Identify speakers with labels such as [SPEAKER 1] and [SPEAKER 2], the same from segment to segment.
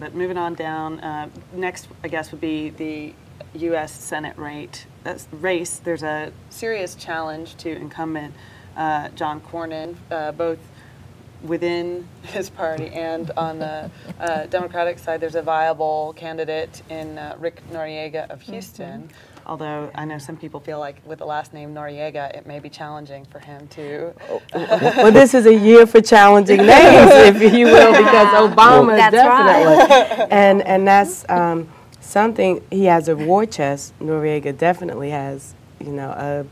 [SPEAKER 1] But moving on down, next, I guess, would be the U.S. Senate race. There's a serious challenge to incumbent John Cornyn, both within his party and on the Democratic side. There's a viable candidate in Rick Noriega of Houston. Although I know some people feel like with the last name Noriega, it may be challenging for him to.
[SPEAKER 2] Well, this is a year for challenging names, if you will, because Obama definitely, right. and that's something. He has a war chest. Noriega definitely has, you know, a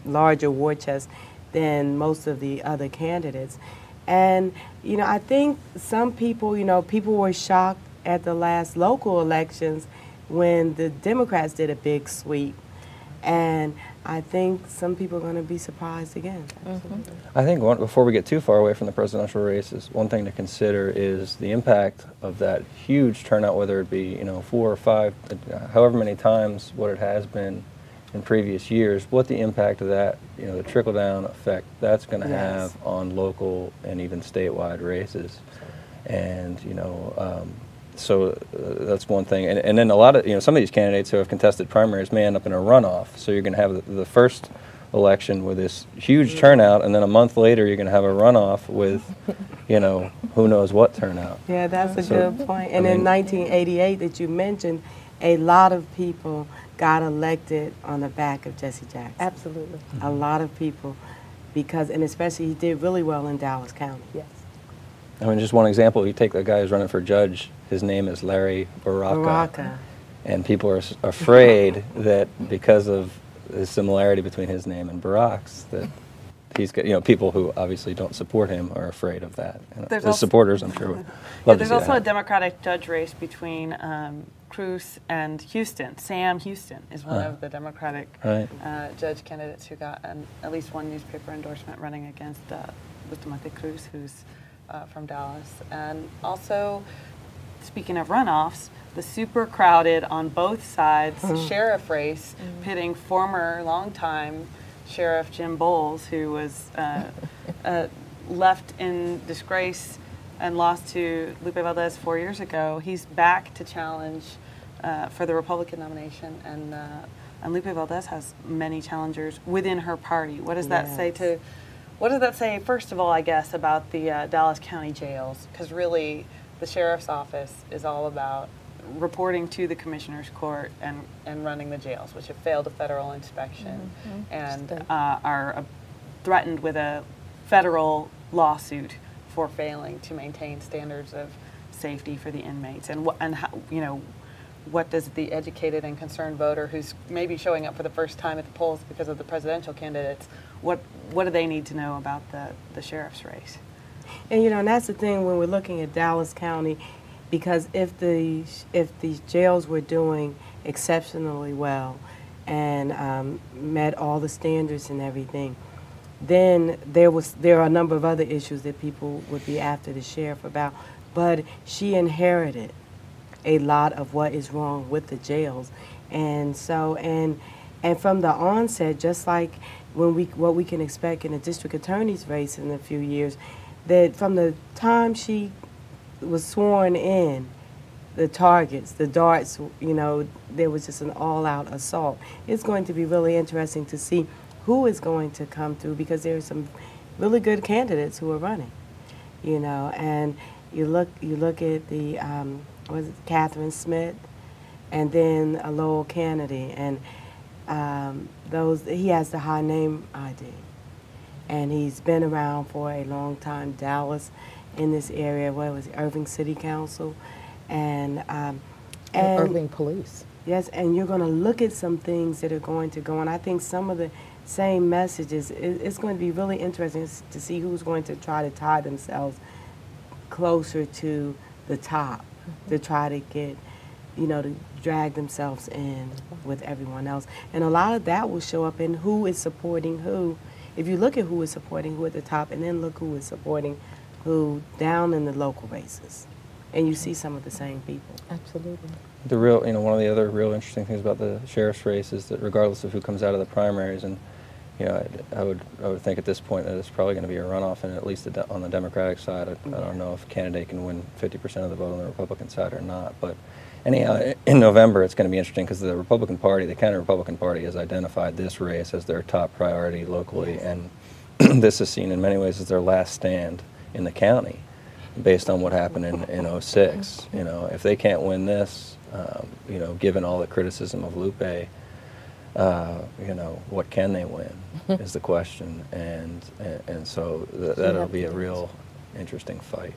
[SPEAKER 2] larger war chest than most of the other candidates. And you know, I think some people, you know, people were shocked at the last local elections when the Democrats did a big sweep. And I think some people are going to be surprised again.
[SPEAKER 3] I think before we get too far away from the presidential races, one thing to consider is the impact of that huge turnout, whether it be, you know, 4 or 5, however many times what it has been in previous years, what the impact of that, you know, the trickle-down effect that's going to have on local and even statewide races. And, you know, so that's one thing. And then a lot of, you know, some of these candidates who have contested primaries may end up in a runoff. So you're going to have the first election with this huge turnout, and then a month later you're going to have a runoff with, you know, who knows what turnout.
[SPEAKER 2] Yeah, that's a good point. And in 1988 that you mentioned, a lot of people got elected on the back of Jesse Jackson.
[SPEAKER 4] Absolutely.
[SPEAKER 2] A lot of people, because, and especially he did really well in Dallas County.
[SPEAKER 4] Yes.
[SPEAKER 3] I mean, just one example, you take the guy who's running for judge, his name is Larry Baraka. And people are afraid that because of the similarity between his name and Barack's, that he's got, you know, people who obviously don't support him are afraid of that. His supporters, I'm sure, would love to see
[SPEAKER 1] there's also
[SPEAKER 3] that.
[SPEAKER 1] a Democratic judge race between Cruz and Houston. Sam Houston is one of the Democratic judge candidates who got at least one newspaper endorsement running against Bustamante Cruz, who's from Dallas. And also, speaking of runoffs, the super crowded on both sides sheriff race, pitting former longtime Sheriff Jim Bowles, who was left in disgrace and lost to Lupe Valdez 4 years ago. He's back to challenge for the Republican nomination, and Lupe Valdez has many challengers within her party. What does that say to? What does that say, first of all, I guess, about the Dallas County jails? Because really, the sheriff's office is all about reporting to the commissioner's court and running the jails, which have failed a federal inspection and are threatened with a federal lawsuit for failing to maintain standards of safety for the inmates. And how, you know, what does the educated and concerned voter who's maybe showing up for the first time at the polls because of the presidential candidates, what do they need to know about the sheriff's race?
[SPEAKER 2] And you know, and that's the thing when we're looking at Dallas County, because if the jails were doing exceptionally well and met all the standards and everything, then there are a number of other issues that people would be after the sheriff about. But she inherited a lot of what is wrong with the jails, and so and from the onset, just like what we can expect in a district attorney's race in a few years, that from the time she was sworn in, the targets, the darts, you know, there was just an all-out assault. It's going to be really interesting to see who is going to come through, because there are some really good candidates who are running, you know. And you look at the was it Catherine Smith, and then Lowell Kennedy, and he has the high name ID, and he's been around for a long time. Dallas, in this area, what was it, Irving City Council, and
[SPEAKER 4] Irving Police.
[SPEAKER 2] Yes, and you're going to look at some things that are going to go, and I think some of the same messages. It's going to be really interesting to see who's going to try to tie themselves closer to the top, to try to get, you know, to drag themselves in with everyone else. And a lot of that will show up in who is supporting who. If you look at who is supporting who at the top, and then look who is supporting who down in the local races, and you see some of the same people.
[SPEAKER 4] Absolutely.
[SPEAKER 3] The real, you know, one of the other real interesting things about the sheriff's race is that regardless of who comes out of the primaries, and you know, I would think at this point that it's probably going to be a runoff, and at least on the Democratic side, I don't know if a candidate can win 50% of the vote on the Republican side or not. But anyhow, in November, it's going to be interesting because the Republican Party, the counter-Republican Party, has identified this race as their top priority locally, and this is seen in many ways as their last stand in the county, based on what happened in 06. You know, if they can't win this, you know, given all the criticism of Lupe, you know, what can they win is the question, and so that'll be a real interesting fight.